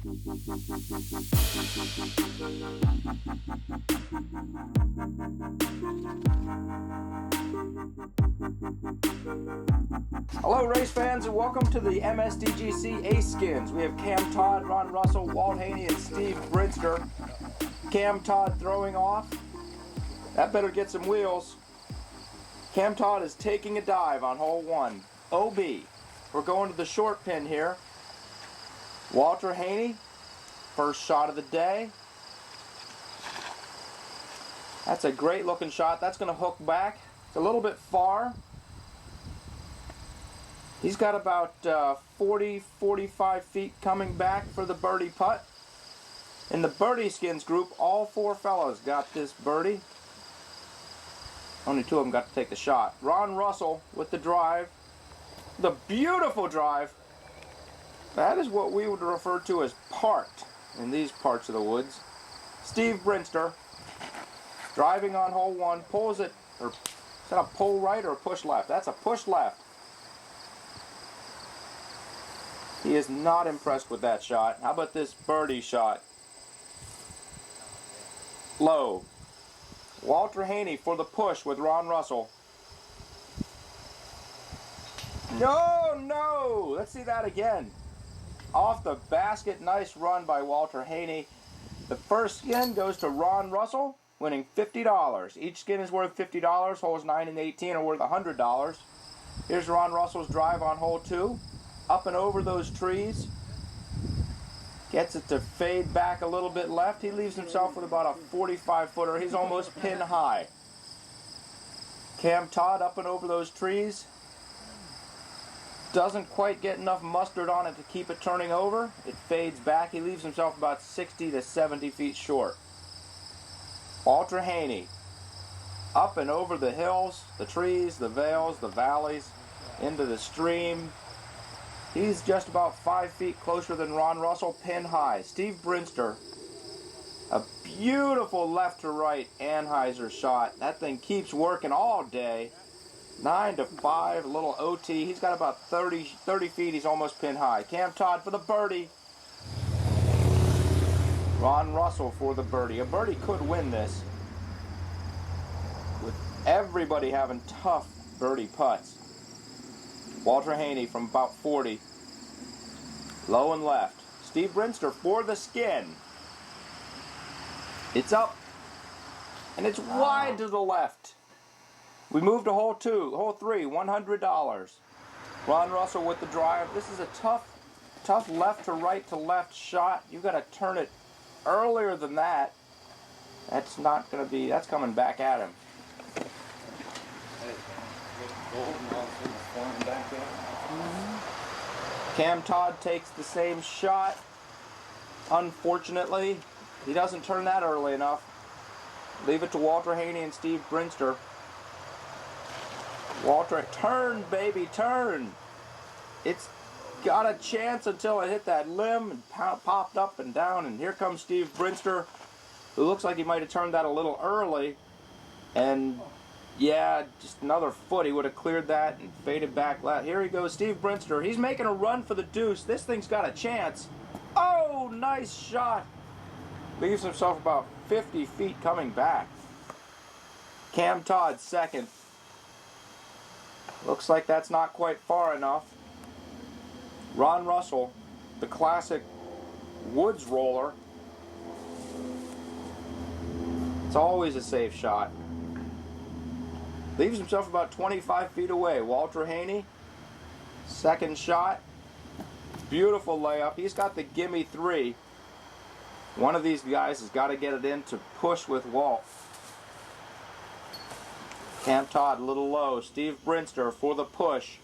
Hello race fans and welcome to the MSDGC Ace Skins. We have Cam Todd, Ron Russell, Walt Haney, and Steve Brinster. Cam Todd throwing off. That better get some wheels. Cam Todd is taking a dive on hole 1. OB. We're going to the short pin here. Walter Haney, first shot of the day. That's a great looking shot. That's going to hook back. It's a little bit far. He's got about 40-45 feet coming back for the birdie putt. In the birdie skins group, all 4 fellows got this birdie. Only 2 of them got to take the shot. Ron Russell with the drive. The beautiful drive. That is what we would refer to as parked in these parts of the woods. Steve Brinster driving on hole 1, pulls it, or is that a pull right or a push left? That's a push left. He is not impressed with that shot. How about this birdie shot? Low. Walter Haney for the push with Ron Russell. No! Let's see that again. Off the basket, nice run by Walter Haney. The first skin goes to Ron Russell, winning $50. Each skin is worth $50. Holes 9 and 18 are worth $100. Here's Ron Russell's drive on hole 2. Up and over those trees. Gets it to fade back a little bit left. He leaves himself with about a 45-footer. He's almost pin high. Cam Todd up and over those trees. Doesn't quite get enough mustard on it to keep it turning over. It fades back. He leaves himself about 60 to 70 feet short. Walter Haney. Up and over the hills, the trees, the vales, the valleys, into the stream. He's just about 5 feet closer than Ron Russell, pin high. Steve Brinster, a beautiful left to right Anheuser shot. That thing keeps working all day. 9 to 5, a little OT. He's got about 30 feet. He's almost pin high. Cam Todd for the birdie. Ron Russell for the birdie. A birdie could win this, with everybody having tough birdie putts. Walter Haney from about 40. Low and left. Steve Brinster for the skin. It's up. And it's wide to the left. We move to hole 2. Hole 3, $100. Ron Russell with the drive. This is a tough left to right to left shot. You've got to turn it earlier than that. That's not going to be, that's coming back at him. Cam Todd takes the same shot. Unfortunately, he doesn't turn that early enough. Leave it to Walter Haney and Steve Brinster. Walter, turn, baby, turn. It's got a chance until it hit that limb and popped up and down. And here comes Steve Brinster, who looks like he might have turned that a little early. And yeah, just another foot. He would have cleared that and faded back left. Here he goes, Steve Brinster. He's making a run for the deuce. This thing's got a chance. Oh, nice shot. Leaves himself about 50 feet coming back. Cam Todd second. Looks like that's not quite far enough. Ron Russell, the classic woods roller. It's always a safe shot. Leaves himself about 25 feet away. Walter Haney, second shot. Beautiful layup. He's got the gimme 3. One of these guys has got to get it in to push with Walt. Cam Todd a little low. Steve Brinster for the push.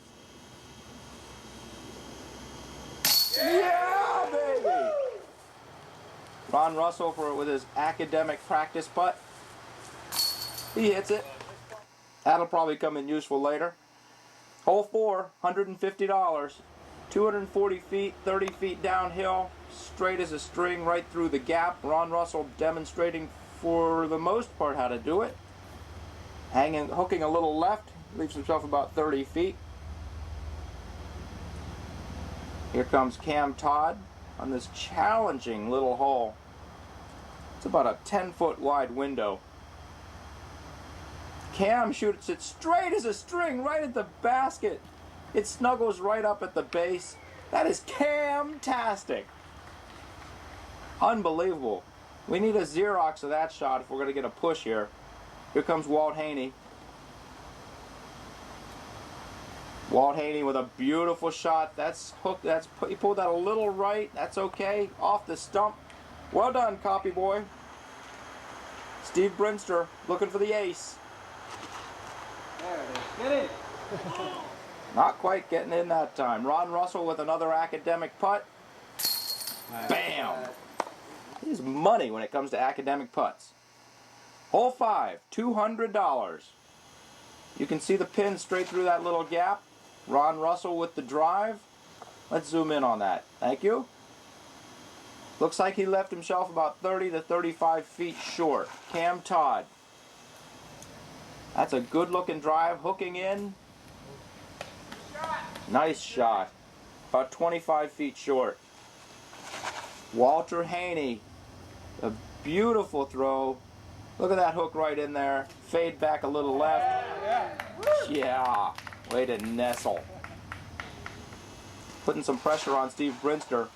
Yeah, baby! Ron Russell with his academic practice putt. He hits it. That'll probably come in useful later. Hole 4, $150. 240 feet, 30 feet downhill, straight as a string right through the gap. Ron Russell demonstrating for the most part how to do it. Hooking a little left, leaves himself about 30 feet. Here comes Cam Todd. on this challenging little hole. It's about a 10-foot wide window. Cam shoots it straight as a string right at the basket. It snuggles right up at the base. That is Cam-tastic. Unbelievable. We need a Xerox of that shot if we're going to get a push here. Here comes Walt Haney. Walt Haney with a beautiful shot. That's hooked. He pulled that a little right. That's okay. Off the stump. Well done, copy boy. Steve Brinster looking for the ace. There it is. Get in. Not quite getting in that time. Ron Russell with another academic putt. Nice. Bam! He's money when it comes to academic putts. Hole 5, $200. You can see the pin straight through that little gap. Ron Russell with the drive. Let's zoom in on that. Thank you. Looks like he left himself about 30 to 35 feet short. Cam Todd. That's a good looking drive, hooking in. Nice shot. About 25 feet short. Walter Haney. A beautiful throw. Look at that hook right in there. Fade back a little left. Yeah. Way to nestle. Putting some pressure on Steve Brinster.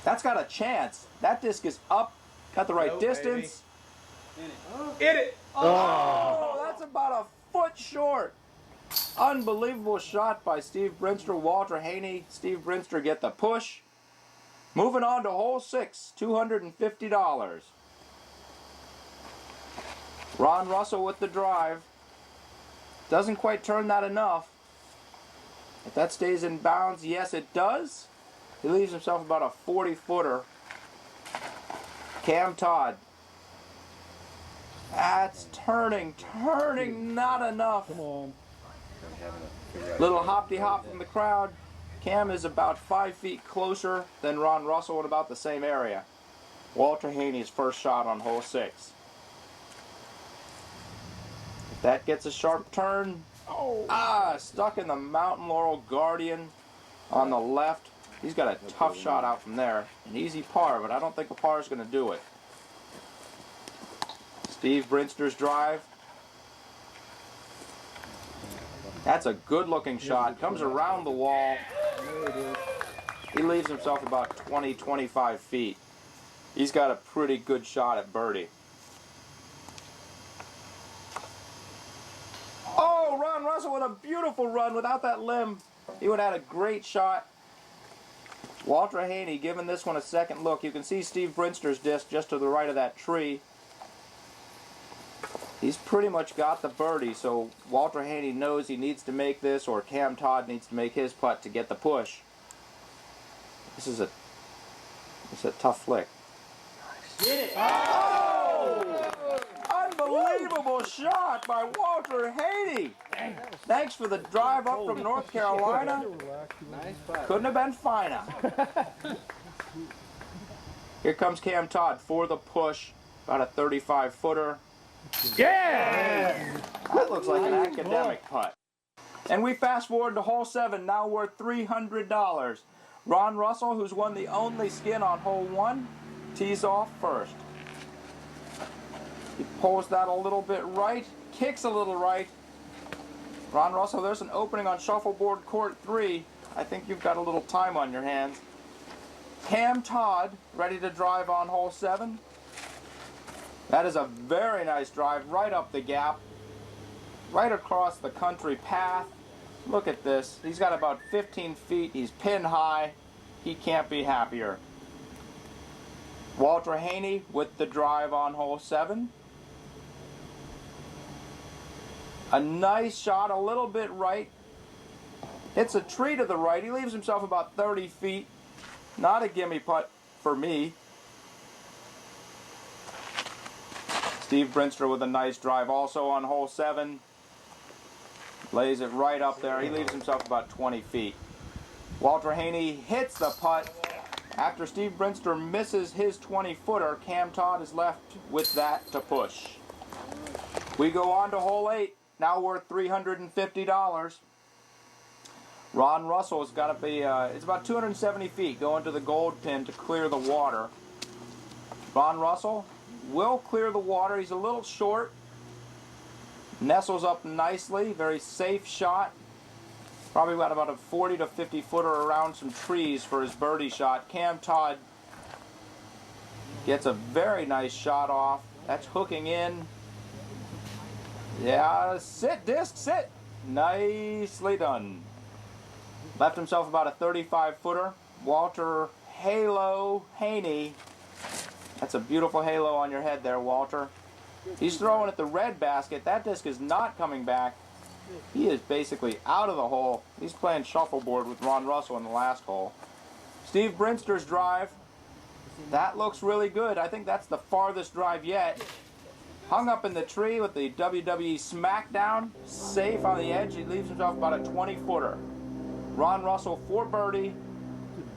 That's got a chance. That disc is up. Got the right distance. Hit it. Oh, that's about a foot short. Unbelievable shot by Steve Brinster. Walter Haney. Steve Brinster get the push. Moving on to hole 6, $250. Ron Russell with the drive. Doesn't quite turn that enough. If that stays in bounds, yes it does. He leaves himself about a 40-footer. Cam Todd. That's turning, not enough. Come on. Little hop-de-hop from the crowd. Cam is about 5 feet closer than Ron Russell in about the same area. Walter Haney's first shot on hole 6. If that gets a sharp turn, stuck in the Mountain Laurel Guardian on the left. He's got a tough shot out from there. An easy par, but I don't think a par is going to do it. Steve Brinster's drive. That's a good-looking shot. Comes around the wall. He leaves himself about 20, 25 feet. He's got a pretty good shot at birdie. Oh, Ron Russell with a beautiful run without that limb. He would have had a great shot. Walter Haney giving this one a second look. You can see Steve Brinster's disc just to the right of that tree. He's pretty much got the birdie, so Walter Haney knows he needs to make this, or Cam Todd needs to make his putt to get the push. This is a tough flick. Get it. Oh! Unbelievable shot by Walter Haney. Thanks for the drive up from North Carolina. Nice putt. Couldn't have been finer. Here comes Cam Todd for the push, about a 35-footer. Yeah! That looks like an academic putt. And we fast forward to hole 7, now worth $300. Ron Russell, who's won the only skin on hole 1, tees off first. He pulls that a little bit right, kicks a little right. Ron Russell, there's an opening on shuffleboard court 3. I think you've got a little time on your hands. Cam Todd, ready to drive on hole 7. That is a very nice drive right up the gap, right across the country path. Look at this. He's got about 15 feet. He's pin high. He can't be happier. Walter Haney with the drive on hole 7. A nice shot, a little bit right. Hits a tree to the right. He leaves himself about 30 feet. Not a gimme putt for me. Steve Brinster with a nice drive also on hole 7. Lays it right up there. He leaves himself about 20 feet. Walter Haney hits the putt. After Steve Brinster misses his 20-footer, Cam Todd is left with that to push. We go on to hole 8, now worth $350. Ron Russell's got to be, it's about 270 feet going to the gold pin to clear the water. Ron Russell will clear the water. He's a little short. Nestles up nicely. Very safe shot. Probably got about a 40 to 50 footer around some trees for his birdie shot. Cam Todd gets a very nice shot off. That's hooking in. Yeah, sit, disc, sit. Nicely done. Left himself about a 35 footer. Walter Halo Haney. That's a beautiful halo on your head there, Walter. He's throwing at the red basket. That disc is not coming back. He is basically out of the hole. He's playing shuffleboard with Ron Russell in the last hole. Steve Brinster's drive. That looks really good. I think that's the farthest drive yet. Hung up in the tree with the WWE Smackdown. Safe on the edge. He leaves himself about a 20-footer. Ron Russell for birdie.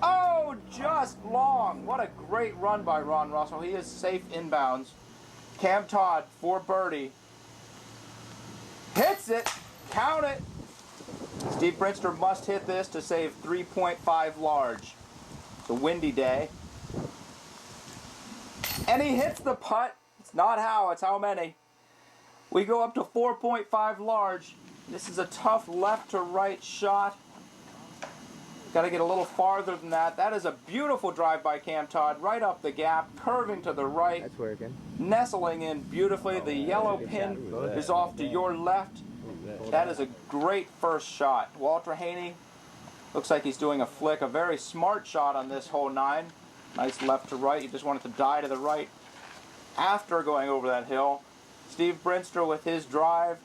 Oh, just long. What a great run by Ron Russell. He is safe inbounds. Cam Todd for birdie. Hits it. Count it. Steve Brinster must hit this to save 3.5 large. It's a windy day. And he hits the putt. It's not how, it's how many. We go up to 4.5 large. This is a tough left to right shot. Got to get a little farther than that. That is a beautiful drive by Cam Todd. Right up the gap, curving to the right. That's working. Nestling in beautifully. The yellow pin is off to your left. That is a great first shot. Walter Haney looks like he's doing a flick. A very smart shot on this hole 9. Nice left to right. You just want it to die to the right after going over that hill. Steve Brinster with his drive.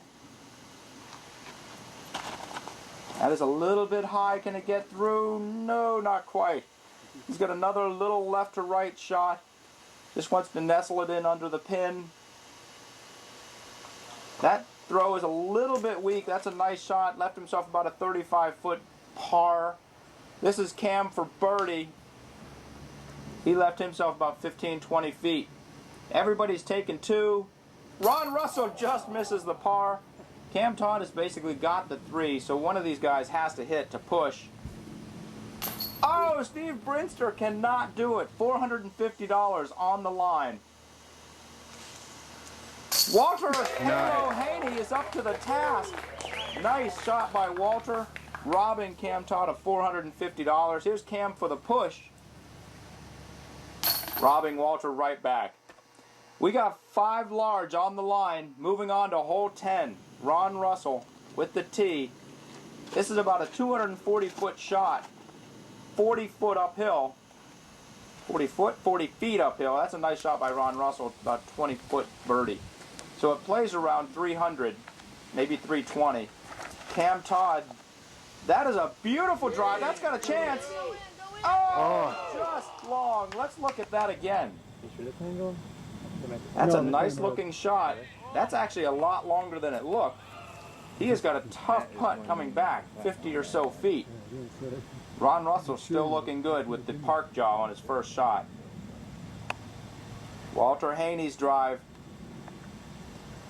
That is a little bit high. Can it get through? No, not quite. He's got another little left to right shot. Just wants to nestle it in under the pin. That throw is a little bit weak. That's a nice shot. Left himself about a 35-foot par. This is Cam for birdie. He left himself about 15, 20 feet. Everybody's taken 2. Ron Russell just misses the par. Cam Todd has basically got the 3, so one of these guys has to hit to push. Oh, Steve Brinster cannot do it. $450 on the line. Walter Halo Haney is up to the task. Nice shot by Walter, robbing Cam Todd of $450. Here's Cam for the push, robbing Walter right back. We got 5 large on the line. Moving on to hole 10. Ron Russell with the tee. This is about a 240-foot shot. 40 foot uphill. 40 feet uphill. That's a nice shot by Ron Russell. About 20-foot birdie. So it plays around 300, maybe 320. Cam Todd. That is a beautiful drive. That's got a chance. Oh, just long. Let's look at that again. That's a nice looking shot. That's actually a lot longer than it looked. He has got a tough putt coming back, 50 or so feet. Ron Russell's still looking good with the park jaw on his first shot. Walter Haney's drive.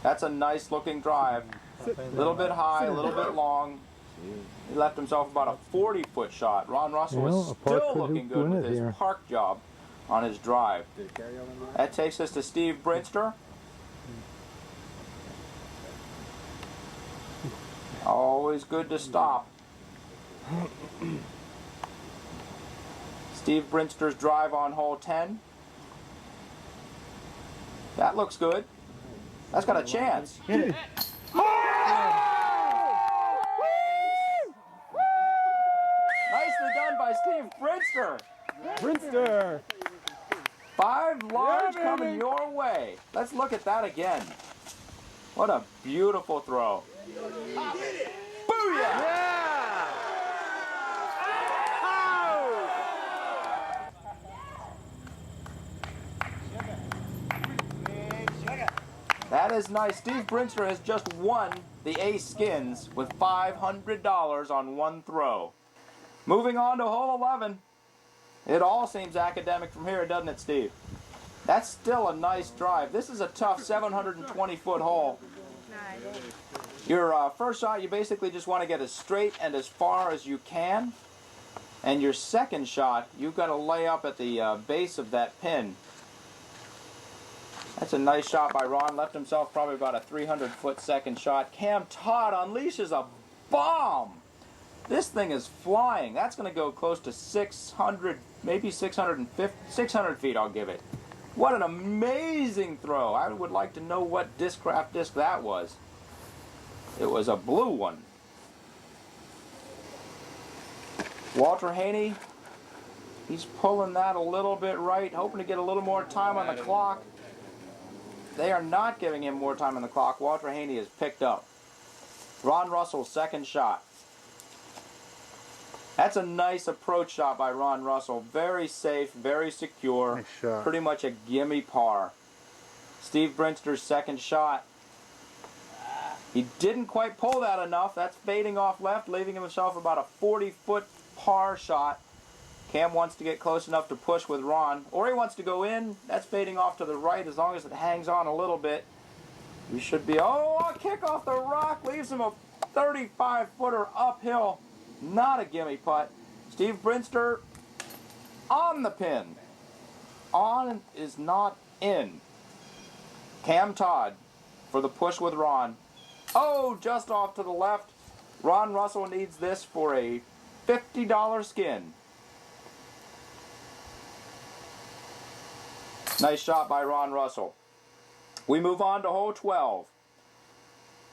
That's a nice looking drive. A little bit high, a little bit long. He left himself about a 40-foot shot. Ron Russell is still looking good with his park job on his drive. That takes us to Steve Brinster. Always good to stop. Steve Brinster's drive on hole 10. That looks good. That's got a chance. Hit it. Nicely done by Steve Brinster. Brinster. 5 large coming your way. Let's look at that again. What a beautiful throw. Booyah! Yeah! That is nice. Steve Brinster has just won the Ace Skins with $500 on one throw. Moving on to hole 11. It all seems academic from here, doesn't it, Steve? That's still a nice drive. This is a tough 720-foot hole. Your first shot, you basically just want to get as straight and as far as you can. And your second shot, you've got to lay up at the base of that pin. That's a nice shot by Ron. Left himself probably about a 300-foot second shot. Cam Todd unleashes a bomb. This thing is flying. That's going to go close to 600, maybe 650, 600 feet, I'll give it. What an amazing throw. I would like to know what Discraft disc that was. It was a blue one. Walter Haney, he's pulling that a little bit right, hoping to get a little more time on the clock. They are not giving him more time on the clock. Walter Haney is picked up. Ron Russell's second shot. That's a nice approach shot by Ron Russell. Very safe, very secure. Nice shot. Pretty much a gimme par. Steve Brinster's second shot. He didn't quite pull that enough. That's fading off left, leaving himself about a 40-foot par shot. Cam wants to get close enough to push with Ron. Or he wants to go in. That's fading off to the right as long as it hangs on a little bit. We should be... Oh, a kick off the rock leaves him a 35-footer uphill. Not a gimme putt. Steve Brinster on the pin. On is not in. Cam Todd for the push with Ron. Oh, just off to the left. Ron Russell needs this for a $50 skin. Nice shot by Ron Russell. We move on to hole 12.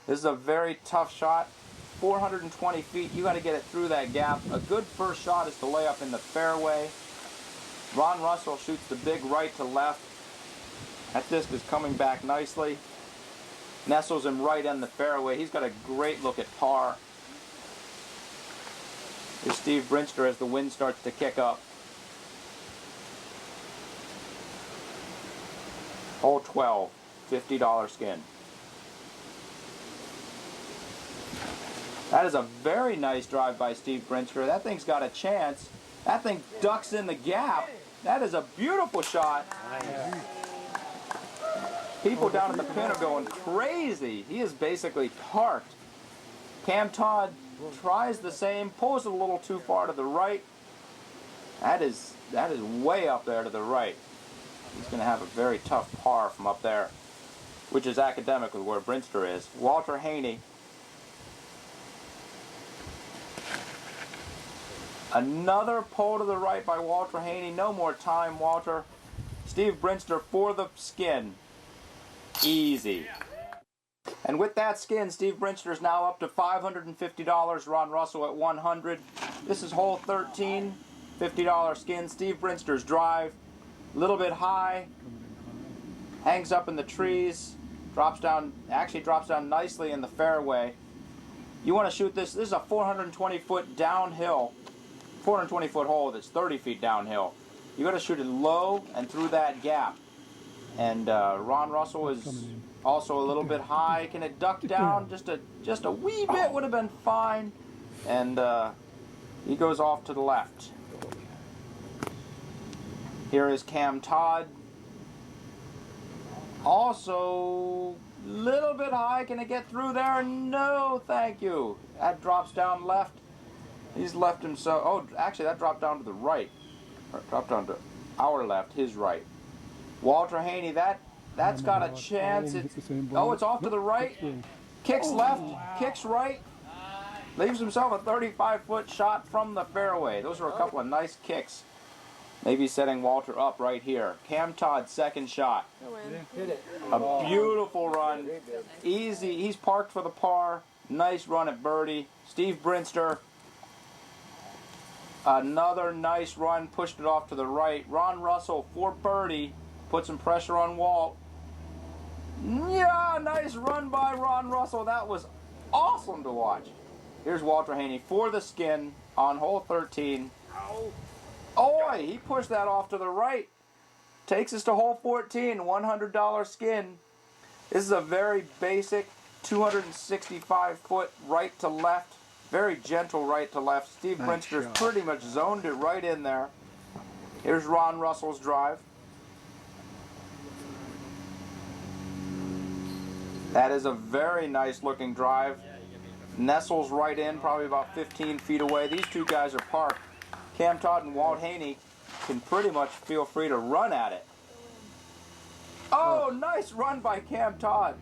This is a very tough shot. 420 feet, you got to get it through that gap. A good first shot is to lay up in the fairway. Ron Russell shoots the big right to left. That disc is coming back nicely. Nestles him right in the fairway. He's got a great look at par. Here's Steve Brinster as the wind starts to kick up. Hole 12, $50 skin. That is a very nice drive by Steve Brinster. That thing's got a chance. That thing ducks in the gap. That is a beautiful shot. People down at the pin are going crazy. He is basically parked. Cam Todd tries the same, pulls it a little too far to the right. That is way up there to the right. He's going to have a very tough par from up there, which is academic with where Brinster is. Walter Haney. Another pull to the right by Walter Haney. No more time, Walter. Steve Brinster for the skin. Easy. And with that skin, Steve Brinster is now up to $550. Ron Russell at $100. This is hole 13. $50 skin. Steve Brinster's drive. A little bit high. Hangs up in the trees. Drops down, actually drops down nicely in the fairway. You want to shoot this. This is a 420-foot downhill. 420-foot hole that's 30 feet downhill. You got to shoot it low and through that gap. And Ron Russell is also a little bit high. Can it duck down? Just a wee bit would have been fine. And he goes off to the left. Here is Cam Todd. Also, little bit high. Can it get through there? No, thank you. That drops down left. He's left himself. Oh, actually, that dropped down to the right. Or dropped down to our left, his right. Walter Haney, that's got a chance. Oh, it's off to the right. Kicks left, kicks right. Leaves himself a 35-foot shot from the fairway. Those are a couple of nice kicks. Maybe setting Walter up right here. Cam Todd, second shot. A beautiful run. Easy. He's parked for the par. Nice run at birdie. Steve Brinster. Another nice run. Pushed it off to the right. Ron Russell for birdie. Put some pressure on Walt. Yeah, nice run by Ron Russell. That was awesome to watch. Here's Walter Haney for the skin on hole 13. Oh, he pushed that off to the right. Takes us to hole 14, $100 skin. This is a very basic 265-foot right to left. Very gentle right to left. Steve Brinster's pretty much zoned it right in there. Here's Ron Russell's drive. That is a very nice looking drive. nestles right in, probably about 15 feet away. These two guys are parked. Cam Todd and Walt Haney can pretty much feel free to run at it. Oh, nice run by Cam Todd.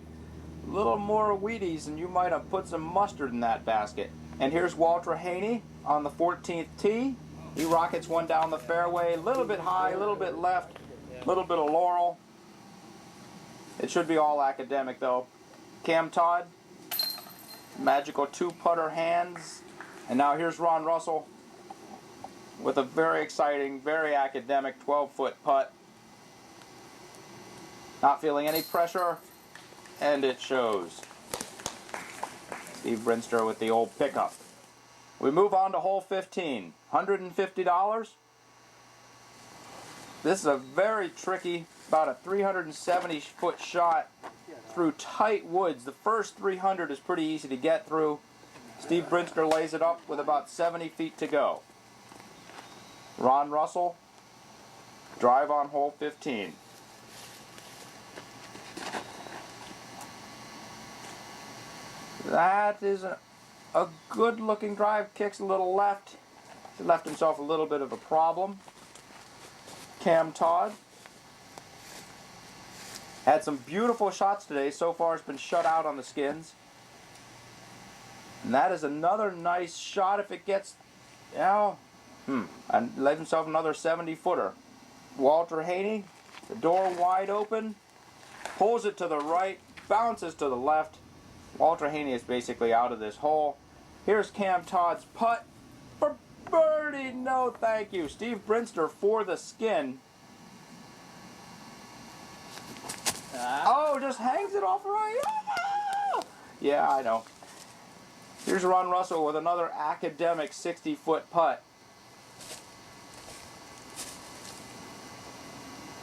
A little more Wheaties and you might have put some mustard in that basket. And here's Walter Haney on the 14th tee. He rockets one down the fairway, a little bit high, a little bit left, a little bit of laurel. It should be all academic though. Cam Todd, magical 2-putter hands. And now here's Ron Russell with a very exciting, very academic 12-foot putt. Not feeling any pressure, and it shows. Steve Brinster with the old pickup. We move on to hole 15, $150. This is a very tricky, about a 370-foot shot through tight woods. The first 300 is pretty easy to get through. Steve Brinster lays it up with about 70 feet to go. Ron Russell, drive on hole 15. That is a good looking drive, kicks a little left. He left himself a little bit of a problem. Cam Todd had some beautiful shots today. So far it's been shut out on the skins. And that is another nice shot if it gets, and leaves himself another 70-footer. Walter Haney, the door wide open, pulls it to the right, bounces to the left. Walter Haney is basically out of this hole. Here's Cam Todd's putt for birdie. No, thank you. Steve Brinster for the skin. Oh, just hangs it off right. Yeah, I know. Here's Ron Russell with another academic 60-foot putt.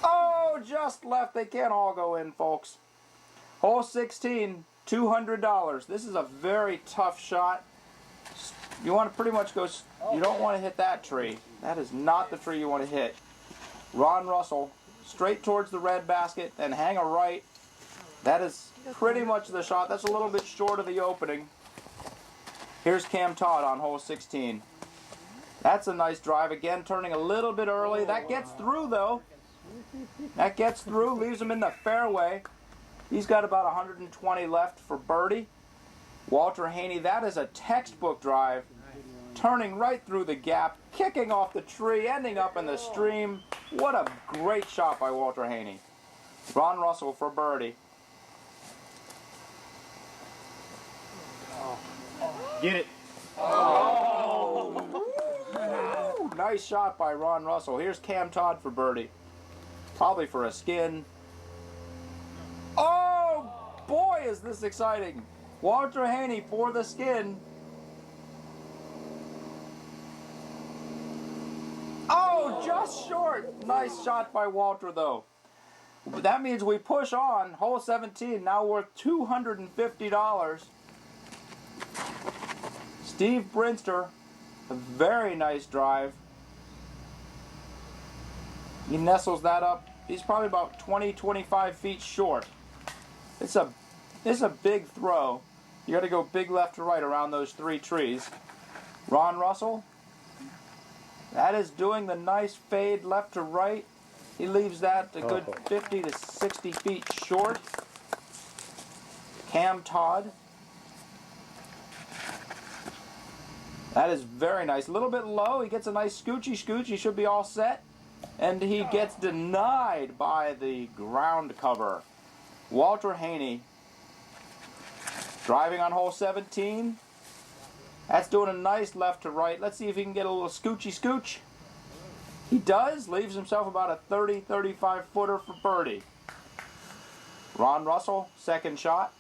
Oh, just left. They can't all go in, folks. Hole 16, $200. This is a very tough shot. You want to pretty much go, you don't want to hit that tree. That is not the tree you want to hit. Ron Russell, straight towards the red basket, then hang a right. That is pretty much the shot. That's a little bit short of the opening. Here's Cam Todd on hole 16. That's a nice drive. Again, turning a little bit early. That gets through, though. That gets through, leaves him in the fairway. He's got about 120 left for birdie. Walter Haney, that is a textbook drive. Turning right through the gap, kicking off the tree, ending up in the stream. What a great shot by Walter Haney. Ron Russell for birdie. Get it. Oh! Nice shot by Ron Russell. Here's Cam Todd for birdie. Probably for a skin. Oh, boy, is this exciting. Walter Haney for the skin. Oh, just short. Nice shot by Walter, though. That means we push on. Hole 17, now worth $250. Steve Brinster, a very nice drive. He nestles that up. He's probably about 20-25 feet short. It's a big throw. You got to go big left to right around those 3 trees. Ron Russell, that is doing the nice fade left to right. He leaves that a good 50 to 60 feet short. Cam Todd. That is very nice. A little bit low. He gets a nice scoochy scooch. He should be all set. And he gets denied by the ground cover. Walter Haney driving on hole 17. That's doing a nice left to right. Let's see if he can get a little scoochy scooch. He does. Leaves himself about a 30-35 footer for birdie. Ron Russell, second shot.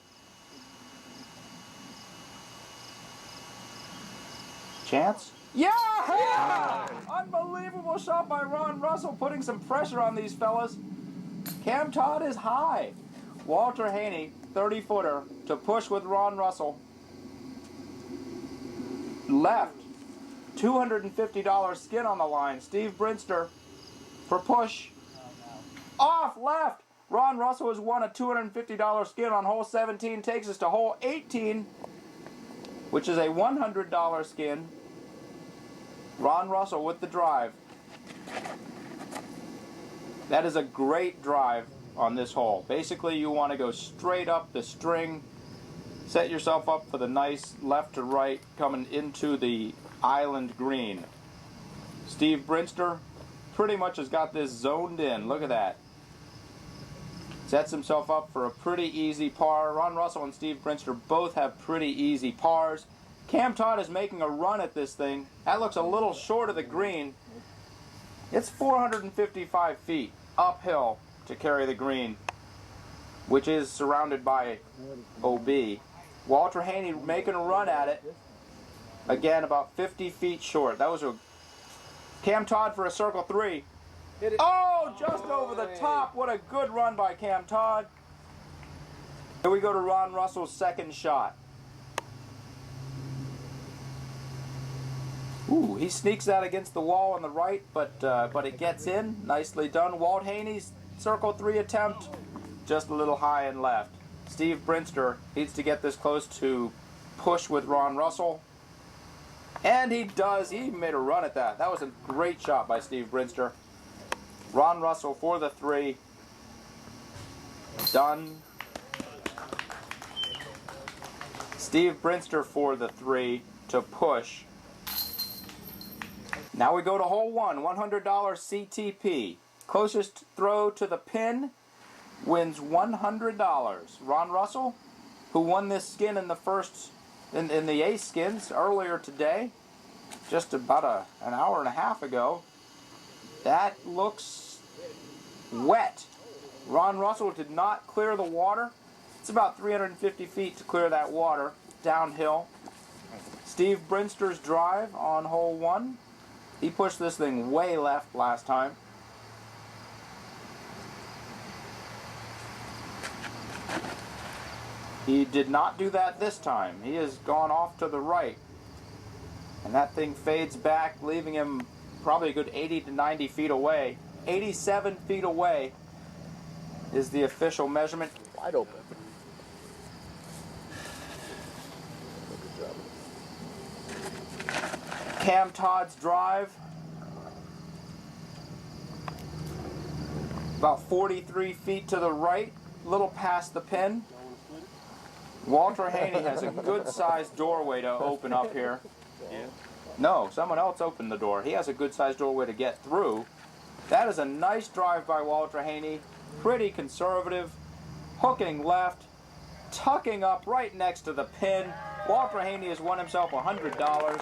Chance? Yeah! Unbelievable shot by Ron Russell, putting some pressure on these fellas. Cam Todd is high. Walter Haney, 30-footer to push with Ron Russell. Left. $250 skin on the line. Steve Brinster for push. Off left. Ron Russell has won a $250 skin on hole 17. Takes us to hole 18. which is a $100 skin. Ron Russell with the drive. That is a great drive on this hole. Basically, you want to go straight up the string, set yourself up for the nice left to right coming into the island green. Steve Brinster pretty much has got this zoned in. Look at that. Sets himself up for a pretty easy par. Ron Russell and Steve Brinster both have pretty easy pars. Cam Todd is making a run at this thing. That looks a little short of the green. It's 455 feet uphill to carry the green, which is surrounded by OB. Walter Haney making a run at it. Again, about 50 feet short. That was a Cam Todd for a circle 3. Oh, just over the top. What a good run by Cam Todd. Here we go to Ron Russell's second shot. Ooh, he sneaks that against the wall on the right, but it gets in. Nicely done. Walt Haney's circle 3 attempt, just a little high and left. Steve Brinster needs to get this close to push with Ron Russell. And he does. He made a run at that. That was a great shot by Steve Brinster. Ron Russell for the 3. Done. Steve Brinster for the 3 to push. Now we go to hole 1, $100 CTP. Closest throw to the pin wins $100. Ron Russell, who won this skin in the in the ace skins earlier today, just about an hour and a half ago. That looks wet. Ron Russell did not clear the water. It's about 350 feet to clear that water downhill. Steve Brinster's drive on hole 1. He pushed this thing way left last time. He did not do that this time. He has gone off to the right. And that thing fades back, leaving him probably a good 80 to 90 feet away. 87 feet away is the official measurement. Wide open. Cam Todd's drive, about 43 feet to the right, a little past the pin. Walter Haney has a good-sized doorway to open up here. No, someone else opened the door. He has a good-sized doorway to get through. That is a nice drive by Walter Haney. Pretty conservative, hooking left, tucking up right next to the pin. Walter Haney has won himself $100.